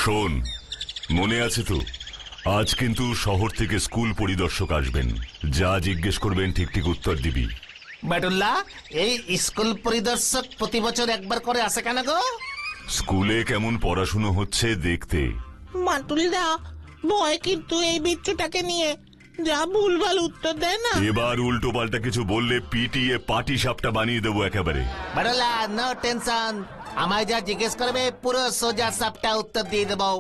শোন, মনে আছে তো, আজ কিন্তু শহর থেকে স্কুল পরিদর্শক আসবেন। যা জিজ্ঞেস করবেন ঠিক ঠিক উত্তর দিবি। বাটুল্লা, এই স্কুল পরিদর্শক প্রতি বছর একবার করে আসে কেন গো? স্কুলে কেমন পড়াশুনো হচ্ছে দেখতে। বাটুলদা, ভয় কিন্তু এই বিচ্ছুটাকে নিয়ে, যা ভুলভাল উত্তর দেয় না। এবার উল্টো পাল্টা কিছু বললে পিটিয়ে পাটি সাপটা বানিয়ে দেবো একেবারে। বাটুল্লা, নো টেনশন, আমায় যা জিজ্ঞেস করবে পুরো সোজা সাপটা উত্তর দিয়ে দেবো।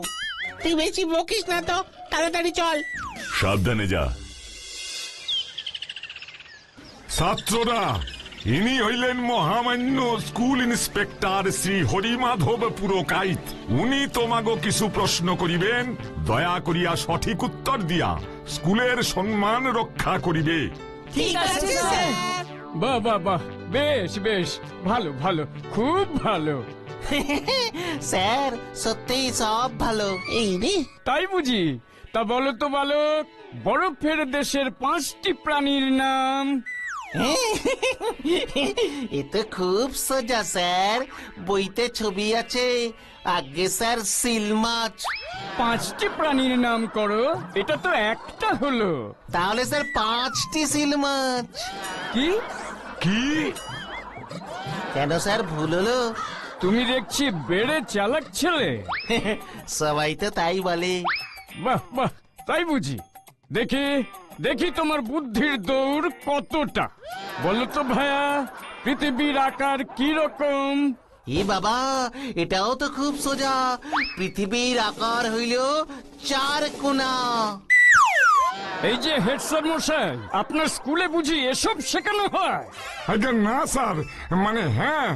তুই বেশি বকিস না তো, তাড়াতাড়ি চল। সাবধানে যা। ছাত্ররা, ইনি হইলেন মহামান্য স্কুল ইন্সপেক্টর শ্রী হরিমাধব পুরকাইত। উনি তোমাগো কিছু প্রশ্ন করিবেন, দয়া করিয়া সঠিক উত্তর দিয়া স্কুলের সম্মান রক্ষা করিবে। ঠিক আছে স্যার। বাহ বাহ বাহ, বেশ বেশ, ভালো ভালো, খুব ভালো। স্যার, সত্যি সব ভালো। এই রে, তাই বুঝি? তা বলো তো বালক, বরফের দেশের 5টি প্রাণীর নাম। এ তো খুব সোজা স্যার, বইতে ছবি আছে। আগে স্যার, সিল মাছ। 5টি প্রাণীর নাম করো, এটা তো একটা হলো। তাহলে স্যার 5টি সিল মাছ। কি? কি? কেন স্যার, ভুল হলো? তুমি দেখছি বেড়ে চালাক ছেলে। সবাই তো তাই বলে। বাহ বাহ, তাই বুঝি? দেখি দেখি তোমার বুদ্ধির দৌড় কতটা। বলো তো ভাইয়া, পৃথিবীর আকার কি রকম? এ বাবা, এটাও তো খুব সোজা। পৃথিবীর আকার হইল 4 কোণা। এই যে হেড স্যার মশাই, আপনার স্কুলে বুঝি এসব শেখানো হয়? আগে না স্যার, মানে হ্যাঁ,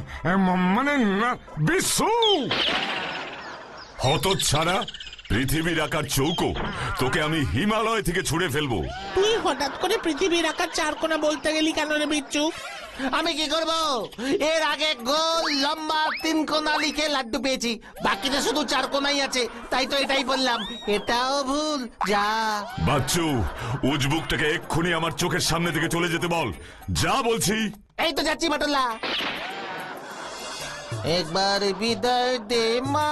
মানে না, বিশু। হতচ্ছাড়া, পৃথিবীর আকার চৌকো, তোকে আমি হিমালয় থেকে ছুঁড়ে ফেলবো। তুই হঠাৎ করে পৃথিবীর আকার 4 কোণা বলতে গেলি কেন রে বিচ্ছু? আমি কি করব? এর আগে গোল লম্বা 3 কোণা লিখে লাড্ডু পেয়েছি, বাকিটা শুধু 4 কোণাই আছে, তাই তো এটাই বললাম। এটাও ভুল। যা। বাচ্চু, উজবুকটাকে এক্ষুনি আমার চোখের সামনে থেকে চলে যেতে বল। যা বলছি। এই তো যাচ্ছি বাটুল্লা। একবার বিদায় দে মা,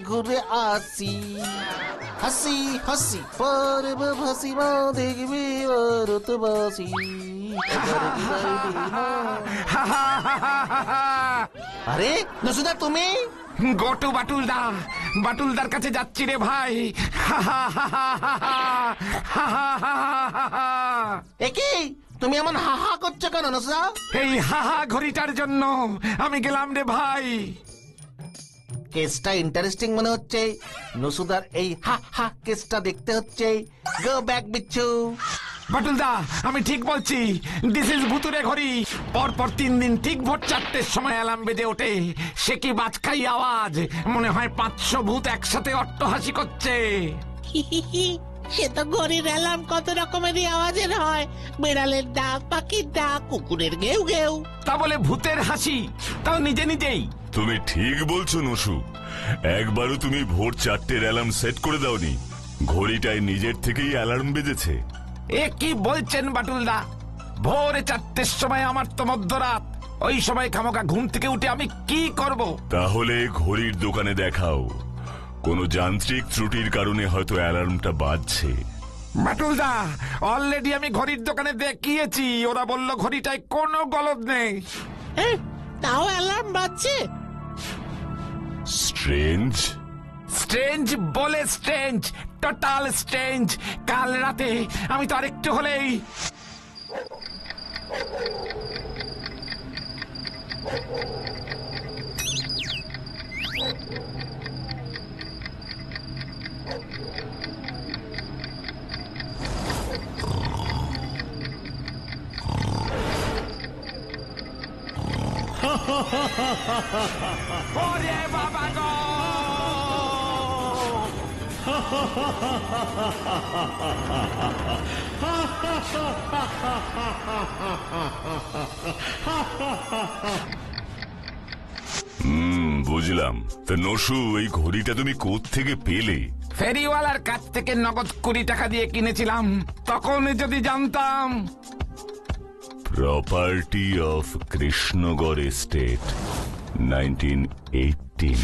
ঘুরে আসি। হাসি হাসি পরব হাসি মা, দেখবি ভারত বাসি। একবার বিদায় দে মা। আরে নসুদা, তুমি? গটু বাটুলদার কাছে যাচ্ছি রে ভাই। একি, তুমি এমন হাহা করছো কেন নসুদা? এই হাহা ঘড়িটার জন্য আমি গেলাম রে ভাই। কেসটা ইন্টারেস্টিং মনে হচ্ছে। নসুদার এই হা হা কেসটা দেখতে হচ্ছে। গো ব্যাক বিচ্ছু। বাটুলদা, আমি ঠিক বলছি, দিস ইজ ভুতুরে ঘড়ি। পরপর 3 দিন ঠিক ভোর 4টের সময় অ্যালার্ম বেজে ওঠে। সে কি বাজখাই আওয়াজ, মনে হয় 500 ভূত একসাথে অট্টহাসি করছে। সে তো ঘড়ির অ্যালার্ম কত রকমেরই আওয়াজের হয়। বেড়ালের ডাক, পাখির ডাক, কুকুরের ঘেউ ঘেউ। তা বলে ভূতের হাসি, তাও নিজে নিজেই। তুমি ঠিক বলছো নসু, একবারও তুমি ভোর 4টের অ্যালার্ম সেট করে দাওনি, ঘড়িটায় নিজের থেকেই অ্যালার্ম বেজেছে। এ কি বলছেন বাটুলদা? ভোরে 4টের সময় আমার তো মধ্যরাত। ওই সময় খামোকা ঘুম থেকে উঠে আমি কি করব? তাহলে ঘড়ির দোকানে দেখাও, কোনো যান্ত্রিক ত্রুটির কারণে হয়তো অ্যালার্মটা বাজছে। বাটুলদা, অলরেডি আমি ঘড়ির দোকানে দেখিয়েছি, ওরা বলল ঘড়িটায় কোনো গলদ নেই। তাও অ্যালার্ম বাজছে। স্ট্রেঞ্জ। স্ট্রেঞ্জ বলে স্ট্রেঞ্জ, টোটাল স্ট্রেঞ্জ। কাল রাতে আমি তো আরেকটু হলেই ওরে বাবা গো! বুঝলাম। তা নসু, এই ঘড়িটা তুমি কোত্থেকে পেলে? ফেরিওয়ালার কাছ থেকে নগদ 20 টাকা দিয়ে কিনেছিলাম। তখন যদি জানতাম। Property of Krishnagarh estate, 1918।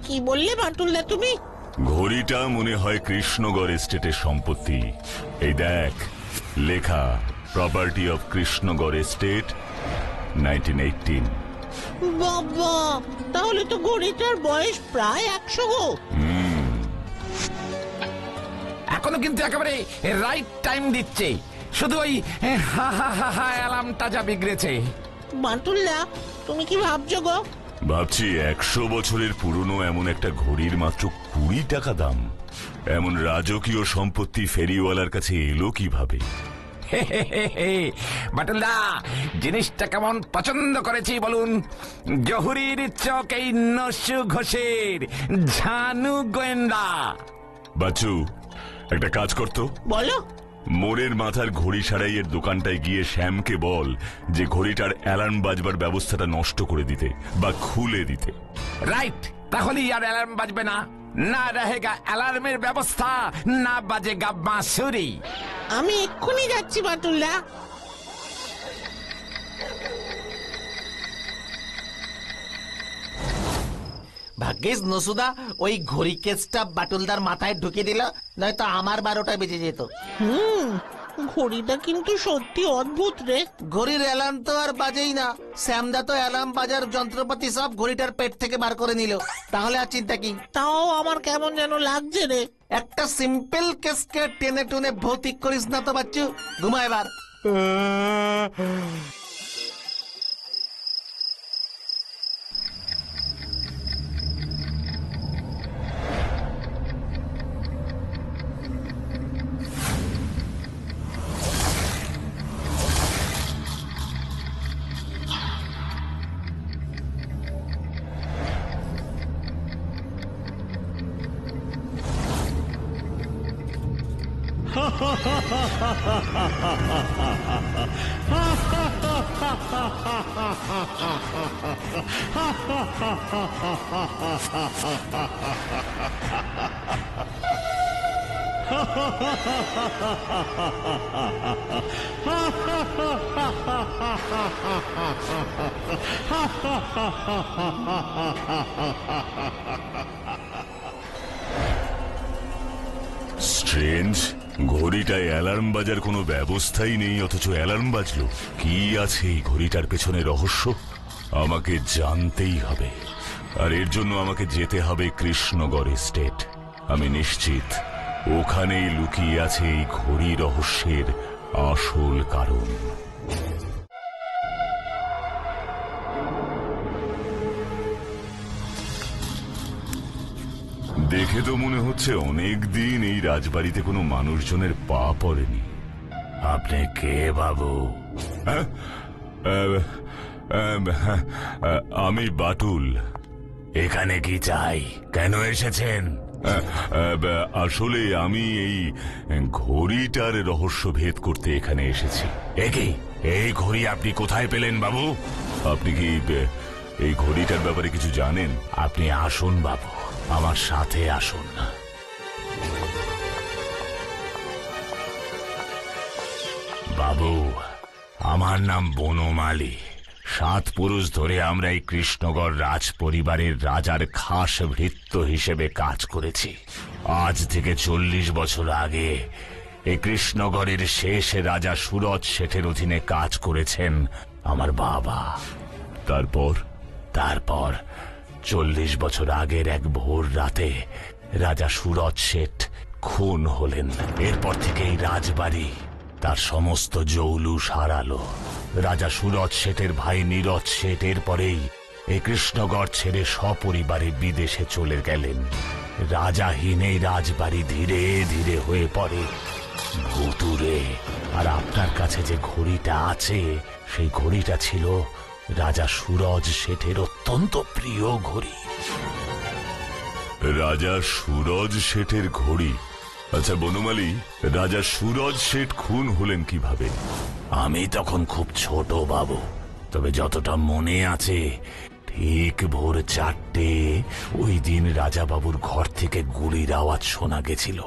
কি বললে বাটুলদা তুমি? ঘড়িটা মনে হয় কৃষ্ণগড় এস্টেটের সম্পত্তি। এই দেখ লেখা, প্রপার্টি অফ কৃষ্ণগড় এস্টেট 1918। বাবা, তাহলে তো ঘড়িটার বয়স প্রায় 100 গো। এখনো কিন্তু একেবারে রাইট টাইম দিচ্ছে, শুধু ওই হা হা হা হা অ্যালার্মটা যা বিগড়েছে। বাটুলদা, তুমি কি ভাবছো গো? ভাবছি 100 বছরের পুরনো এমন একটা ঘড়ির মাত্র 20 টাকা দাম। এমন রাজকীয় সম্পত্তি ফেরিওয়ালার কাছে এলো কিভাবে? বাটুলদা, জিনিসটা কেমন পছন্দ করেছি বলুন? জহুরির চক এই নসু ঘোষের ঝানু গোয়েন্দা। বাচ্চু, একটা কাজ করতো, বলো। মোড়ের মাথার ঘড়ি সারাইয়ের দোকানটায় গিয়ে শ্যামকে বল যে ঘড়িটার অ্যালার্ম বাজবার ব্যবস্থাটা নষ্ট করে দিতে বা খুলে দিতে। রাইট, তাহলেই আর অ্যালার্ম বাজবে না। না রহেগা অ্যালার্মের ব্যবস্থা, না বাজেগা বাঁশুরি। আমি এক্ষুনি যাচ্ছি বাটুলদা। ভাগ্যিস নসুদা ওই ঘড়ি কেসটা বাটুলদার মাথায় ঢুকে দিল, নয়তো আমার 12টা বেজে যেত। ঘড়িটা কিন্তু সত্যি অদ্ভুত রে। ঘড়ির অ্যালার্ম তো আর বাজেই না, শ্যামদা তো অ্যালার্ম বাজার যন্ত্রপাতি সব ঘড়িটার পেট থেকে বার করে নিল। তাহলে আর চিন্তা কি? তাও আমার কেমন যেন লাগছে রে। একটা সিম্পল কেসকে টেনে টুনে ভৌতিক করিস না তো বাচ্চু, ঘুমা এবার। স্ট্রেঞ্জ, ঘড়িটায় অ্যালার্ম বাজার কোনো ব্যবস্থাই নেই, অথচ অ্যালার্ম বাজলো। কি আছে এই ঘড়িটার পেছনে রহস্য? আমাকে জানতেই হবে, আর এর জন্য আমাকে যেতে হবে কৃষ্ণগড় এস্টেট। আমি নিশ্চিত ওখানেই লুকিয়ে আছে এই ঘড়ি রহস্যের আসল কারণ। দেখে তো মনে হচ্ছে অনেক দিন এই রাজবাড়িতে কোনো মানুষজনের পা পড়েনি। আপনি কে বাবু? আমি বাটুল। এখানে কি চাই? কেন এসেছেন? আসলে আমি এই ঘড়িটার রহস্য ভেদ করতে এখানে এসেছি। একই, এই ঘড়ি আপনি কোথায় পেলেন বাবু? আপনি কি এই ঘড়িটার ব্যাপারে কিছু জানেন? আপনি আসুন বাবু, আমার সাথে আসুন। বাবু, আমার নাম বনমালী। 7 পুরুষ ধরে আমরা এই কৃষ্ণগড় রাজ পরিবারের রাজার খাস ভৃত্য হিসেবে কাজ করেছি। আজ থেকে 40 বছর আগে এই কৃষ্ণগড়ের শেষ রাজা সুরজ শেঠের অধীনে কাজ করেছেন আমার বাবা। তারপর 40 বছর আগের এক ভোর রাতে রাজা সুরজ শেঠ খুন হলেন। এরপর থেকে এই রাজবাড়ি তার সমস্ত জৌলুস হারালো। রাজা সুরজ শেঠের ভাই নীরজ শেঠ এরপরেই এই কৃষ্ণগড় ছেড়ে সপরিবারে বিদেশে চলে গেলেন। রাজাহীন এই রাজবাড়ি ধীরে ধীরে হয়ে পড়ে ভুতুড়ে। আর আপনার কাছে যে ঘড়িটা আছে, সেই ঘড়িটা ছিল রাজা সুরজ শেঠের অত্যন্ত প্রিয় ঘড়ি। রাজা সুরজ শেঠের ঘড়ি? আচ্ছা বনমালী, রাজা সুরজ শেঠ খুন হলেন কিভাবে? আমি তখন খুব ছোট বাবু, তবে যতটা মনে আছে, ঠিক ভোর 4টে ওই দিন রাজা বাবুর ঘর থেকে গুলির আওয়াজ শোনা গেছিল।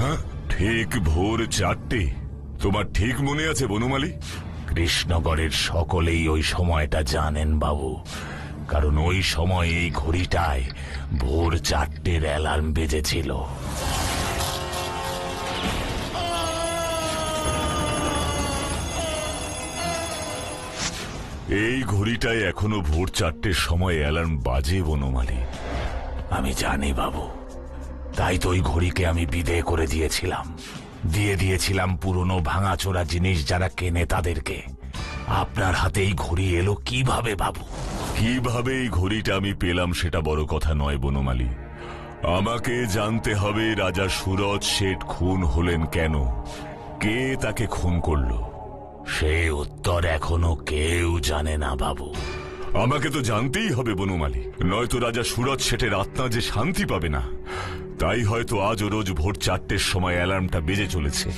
হ্যাঁ, ঠিক ভোর 4টে? তোমার ঠিক মনে আছে বনমালী? কৃষ্ণগড়ের সকলেই ওই সময়টা জানেন বাবু, কারণ ওই সময় এই ঘড়িটায় ভোর 4টের অ্যালার্ম বেজেছিল। এই ঘড়িটায় এখনো ভোর 4টের সময় অ্যালার্ম বাজে বনমালী। আমি জানি বাবু, তাই তো ওই ঘড়িকে আমি বিদেয় করে দিয়েছিলাম পুরনো ভাঙাচোরা জিনিস যারা কেনে তাদেরকে। আপনার হাতে এই ঘড়ি এলো কিভাবে বাবু? কিভাবে এই ঘড়িটা আমি পেলাম সেটা বড় কথা নয় বনমালী, আমাকে জানতে হবে রাজা সুরজ শেঠ খুন হলেন কেন, কে তাকে খুন করলো। সেই উত্তর এখনো কেউ জানে না বাবু। আমাকে তো জানতেই হবে বনমালী, নয়তো রাজা সুরজ শেঠের আত্মা যে শান্তি পাবে না। তাই হয়তো আজও রোজ ভোর 4টের সময় অ্যালার্মটা বেজে চলেছে,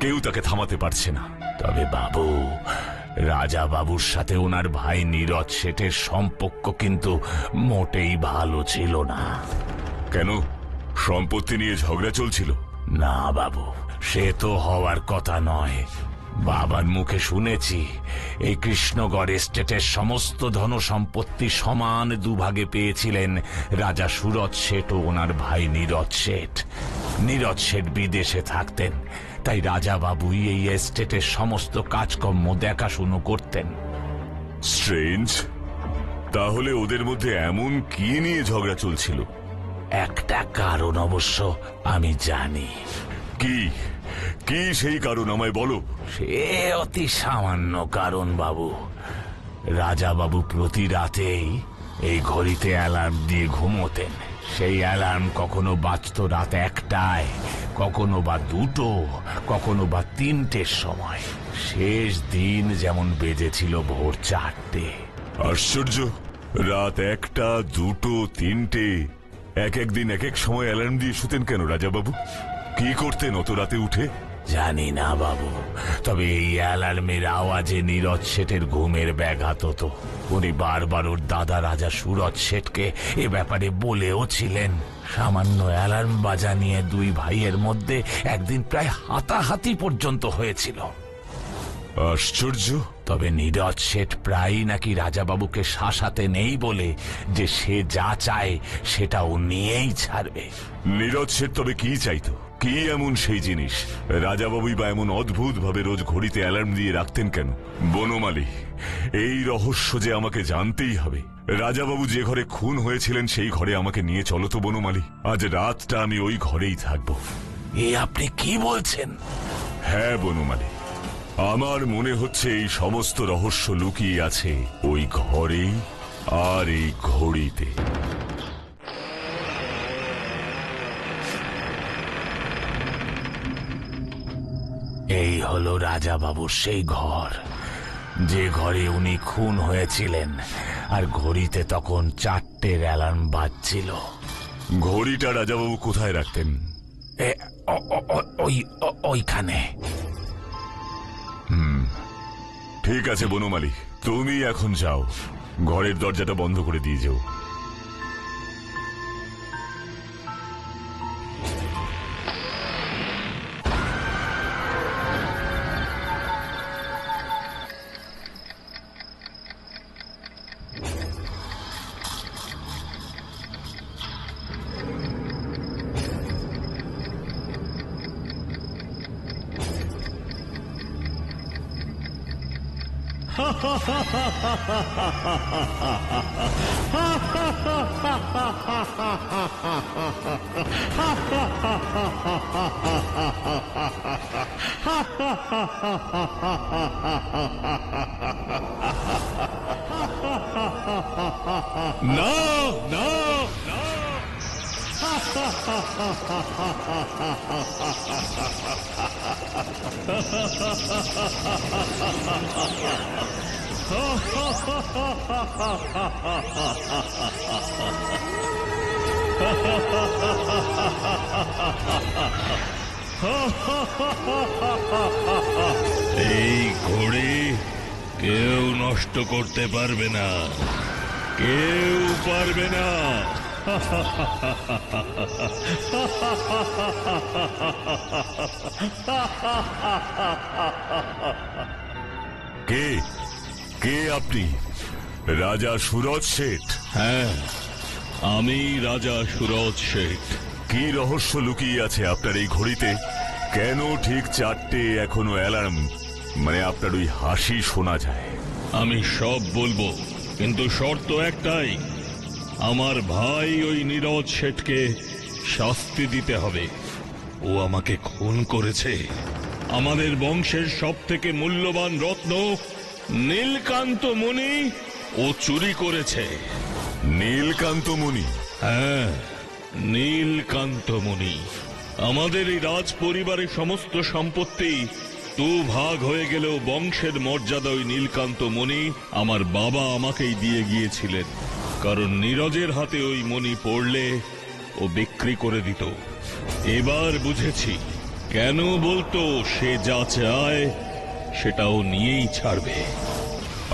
কেউ তাকে থামাতে পারছে না। তবে বাবু, রাজা বাবুর সাথে ওনার ভাই নীরজ শেঠের সম্পর্ক কিন্তু মোটেই ভালো ছিল না। কেন, সম্পত্তি নিয়ে ঝগড়া চলছিল? না বাবু, সে তো হওয়ার কথা নয়। বাবার মুখে শুনেছি এই কৃষ্ণগড় এস্টেটের সমস্ত ধন সম্পত্তি সমান দুভাগে পেয়েছিলেন রাজা সুরজ শেঠ ও ওনার ভাই নীরজ শেঠ। নীরজ শেঠ বিদেশে থাকতেন, তাই রাজা বাবুই এই এস্টেটের সমস্ত কাজকর্ম দেখাশুনো করতেন। স্ট্রেঞ্জ, তাহলে ওদের মধ্যে এমন কি নিয়ে ঝগড়া চলছিল? একটা কারণ অবশ্য আমি জানি। কি কি সেই কারণ আমায় বলো। সে অতি সামান্য কারণ বাবু। রাজা বাবু প্রতি রাতেই এই ঘড়িতে অ্যালার্ম দিয়ে ঘুমোতেন। সেই অ্যালার্ম কখনো বাজত রাত 1টায়, কখনো বা 2টো, কখনো বা 3টের সময়। শেষ দিন যেমন বেজেছিল ভোর 4টে। আশ্চর্য, রাত 1টা, 2টো, 3টে, এক দিন এক সময় অ্যালার্ম দিয়ে শুতেন কেন রাজা বাবু? কি করতেন অত রাতে উঠে? জানি না বাবু, তবে এই অ্যালার্মের আওয়াজে নীরজ শেঠের ঘুমের ব্যাঘাত হতো। উনি বারবার ওর দাদা রাজা সুরজ শেঠকে এ ব্যাপারে বলেও ছিলেন। সামান্য অ্যালার্ম বাজা নিয়ে দুই ভাইয়ের মধ্যে একদিন প্রায় হাতাহাতি পর্যন্ত হয়েছিল। আশ্চর্য। তবে নীরজ শেঠ প্রায়ই নাকি রাজাবাবুকে শাসাতে নেই বলে যে সে যা চায় সেটা ও নিয়েই ছাড়বে। নীরজ শেঠ তবে কি চাইতো? কি এমন সেই জিনিস? রাজাবাবুই বা এমন অদ্ভুত ভাবে রোজ ঘড়িতে অ্যালার্ম দিয়ে রাখতেন কেন? বনমালী, এই রহস্য যে আমাকে জানতেই হবে। রাজাবাবু যে ঘরে খুন হয়েছিলেন সেই ঘরে আমাকে নিয়ে চলো তো বনমালী। আজ রাতটা আমি ওই ঘরেই থাকবো। এ আপনি কি বলছেন? হ্যাঁ বনমালী, আমার মনে হচ্ছে এই সমস্ত রহস্য লুকিয়ে আছে ওই ঘরেই আর এই ঘড়িতে। এই হলো রাজা বাবুর সেই ঘর, যে ঘরে উনি খুন হয়েছিলেন। আর ঘড়িতে তখন 4টের অ্যালার্ম বাজছিল। ঘড়িটা রাজাবাবু কোথায় রাখতেন? ওইখানে। ঠিক আছে বনমালী, তুমি এখন যাও, ঘরের দরজাটা বন্ধ করে দিয়ে যাও। না না এই ঘড়ি কেউ নষ্ট করতে পারবে না, কেউ পারবে না। কে কে আপনি? রাজা সুরজ শেঠ? হ্যাঁ, আমি রাজা সুরজ শেঠ। কি রহস্য লুকিয়ে আছে আপনার এই ঘড়িতে? কেন ঠিক 4টে এখনো অ্যালার্ম, মানে আপনার ওই হাসি শোনা যায়? আমি সব বলবো, কিন্তু শর্ত একটাই, আমার ভাই ওই নীরজ শেঠকে শাস্তি দিতে হবে। ও আমাকে খুন করেছে। আমাদের বংশের সব থেকে মূল্যবান রত্ন নীলকান্ত মণি ও চুরি করেছে। নীলকান্ত মুনি? হ্যাঁ, নীলকান্ত মণি। আমাদের এই রাজ পরিবারের সমস্ত সম্পত্তি ভাগ হয়ে গেলেও বংশের মর্যাদা ওই নীলকান্ত মণি আমার বাবা আমাকেই দিয়ে গিয়েছিলেন, কারণ নীরজের হাতে ওই মণি পড়লে ও বিক্রি করে দিত। এবার বুঝেছি কেন বলতো সে যা চায় সেটাও নিয়েই ছাড়বে।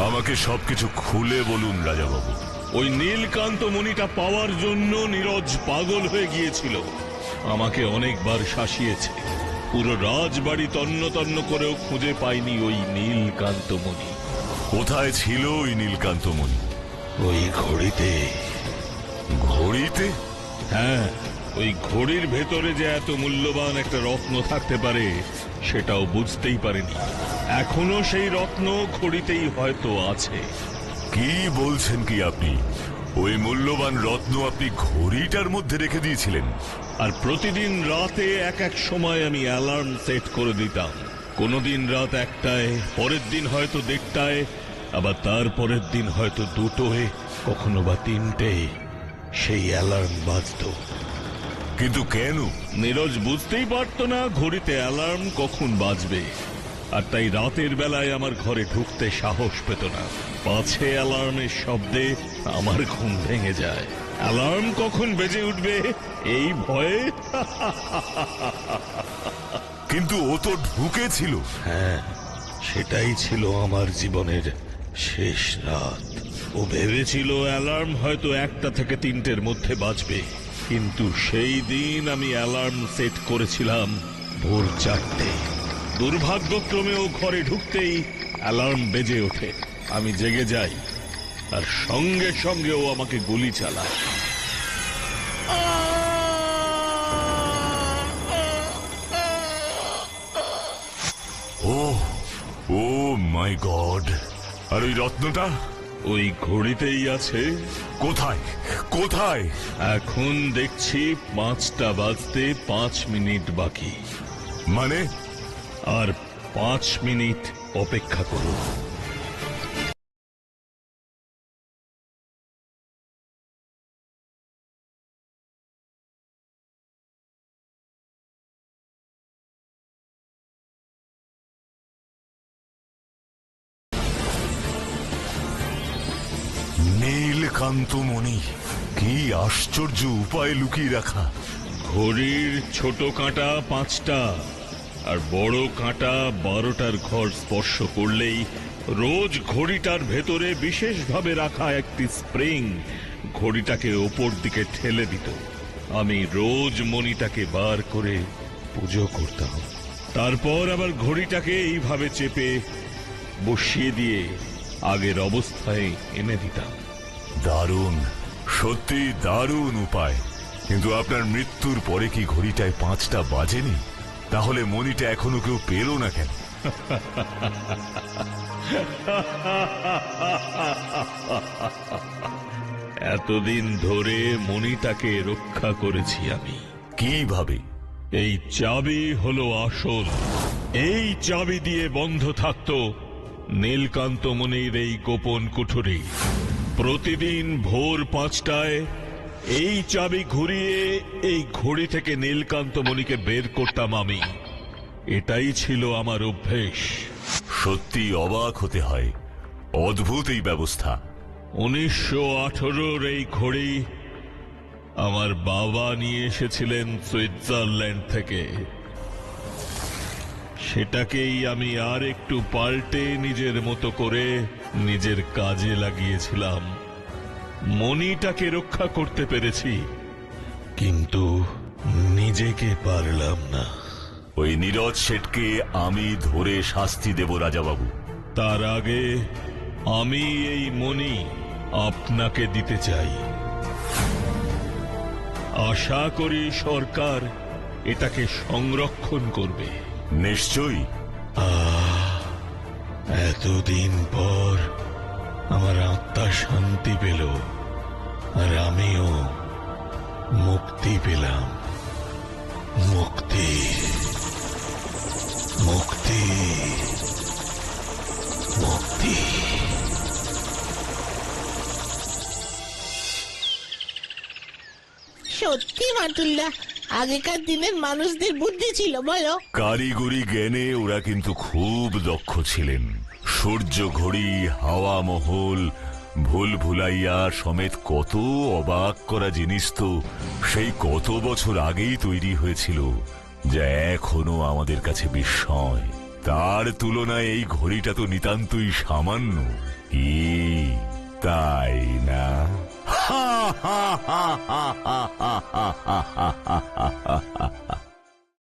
আমাকে সবকিছু খুলে বলুন রাজাবাবু। ওই নীলকান্ত মণিটা পাওয়ার জন্য নীরজ পাগল হয়ে গিয়েছিল। আমাকে অনেকবার শাসিয়েছে। পুরো রাজবাড়ি তন্ন তন্ন করেও খুঁজে পাইনি ওই নীলকান্ত মণি। কোথায় ছিল ওই নীলকান্ত মুনি? ওই ঘড়িতে। ঘড়িতে? হ্যাঁ, ওই ঘড়ির ভেতরে যে এত মূল্যবান একটা রত্ন থাকতে পারে সেটাও বুঝতেই পারেনি। এখনো সেই রত্ন ঘড়িতেই হয়তো আছে। কি বলছেন কি আপনি? ওই মূল্যবান রত্ন আপনি ঘড়িটার মধ্যে রেখে দিয়েছিলেন? আর প্রতিদিন রাতে এক এক সময় আমি অ্যালার্ম সেট করে দিতাম। কোনোদিন রাত 1টায়, পরের দিন হয়তো 1:30, আবার তার পরের দিন হয়তো 2টোয়, কখনো বা 3টে সেই অ্যালার্ম বাজতো। কিন্তু কেন? নীরজ বুঝতেই পারতো না ঘড়িতে অ্যালার্ম কখন বাজবে, আর তাই রাতের বেলায় আমার ঘরে ঢুকতে সাহস পেত না। পাছে অ্যালার্মের শব্দে আমার ঘুম ভেঙে যায়। অ্যালার্ম কখন বেজে উঠবে এই ভয়ে। কিন্তু ও তো ঢুকেছিল। হ্যাঁ, সেটাই ছিল আমার জীবনের শেষ রাত। ও ভেবেছিল অ্যালার্ম হয়তো 1টা থেকে 3টের মধ্যে বাজবে, কিন্তু সেই দিন আমি অ্যালার্ম সেট করেছিলাম ভোর 4টে। দুর্ভাগ্যক্রমে ও ঘরে ঢুকতেই অ্যালার্ম বেজে ওঠে। আমি জেগে যাই, আর সঙ্গে সঙ্গে ও আমাকে গুলি চালায়। ও ও মাই গড! আর ওই রত্নটা? ওই ঘড়িতেই আছে। কোথায়? কোথায়? এখন দেখছি 5টা বাজতে 5 মিনিট বাকি। মানে? আর 5 মিনিট অপেক্ষা করুন। নীলকান্ত মণি! কি আশ্চর্য উপায় লুকিয়ে রাখা! ঘড়ির ছোট কাঁটা 5টা আর বড় কাঁটা 12টার ঘর স্পর্শ করলেই রোজ ঘড়িটার ভেতরে বিশেষভাবে রাখা একটি স্প্রিং ঘড়িটাকে ওপর দিকে ঠেলে দিত। আমি রোজ মণিটাকে বার করে পুজো করতাম। তারপর আবার ঘড়িটাকে এইভাবে চেপে বসিয়ে দিয়ে আগের অবস্থায় এনে দিতাম। দারুণ, সত্যি দারুণ উপায়। কিন্তু আপনার মৃত্যুর পরে কি ঘড়িটায় 5টা বাজেনি? তাহলে মণিটা এখনো কেউ পেল না কেন? এতদিন ধরে মণিটাকে রক্ষা করেছি আমি। কিভাবে? এই চাবি হলো আসল। এই চাবি দিয়ে বন্ধ থাকতো নীলকান্ত মণির এই গোপন কুঠুরি। প্রতিদিন ভোর 5টায় এই চাবি ঘুরিয়ে এই ঘড়ি থেকে নীলকান্ত মণিকে বের করতাম আমি। এটাই ছিল আমার অভ্যেস। সত্যি অবাক হতে হয়, অদ্ভুত এই ব্যবস্থা। 1918-র এই ঘড়ি আমার বাবা নিয়ে এসেছিলেন সুইজারল্যান্ড থেকে। সেটাকেই আমি আর একটু পাল্টে নিজের মতো করে নিজের কাজে লাগিয়েছিলাম। মণিটাকে রক্ষা করতে পেরেছি, কিন্তু নিজেকে পারলাম না। ওই নীরজ শেঠকে আমি ধরে শাস্তি দেব রাজাবাবু। তার আগে আমি এই মণি আপনাকে দিতে চাই। আশা করি সরকার এটাকে সংরক্ষণ করবে। নিশ্চয়ই। এতদিন পর আমার আত্মা শান্তি পেল, আর আমিও মুক্তি পেলাম। মুক্তি, মুক্তি, মুক্তি। সত্যি মাতুল্লা, আগেকার দিনের মানুষদের বুদ্ধি ছিল বলো। কারিগরি জ্ঞানে ওরা কিন্তু খুব দক্ষ ছিলেন। সূর্য ঘড়ি, হাওয়া মহল, ভুল ভুলাইয়া সমেত কত অবাক করা জিনিস তো সেই কত বছর আগেই তৈরি হয়েছিল, যা এখনো আমাদের কাছে বিস্ময়। তার তুলনায় এই ঘড়িটা তো নিতান্তই সামান্য, কি তাই না? হা হা হা হা হা হা হা হা হা।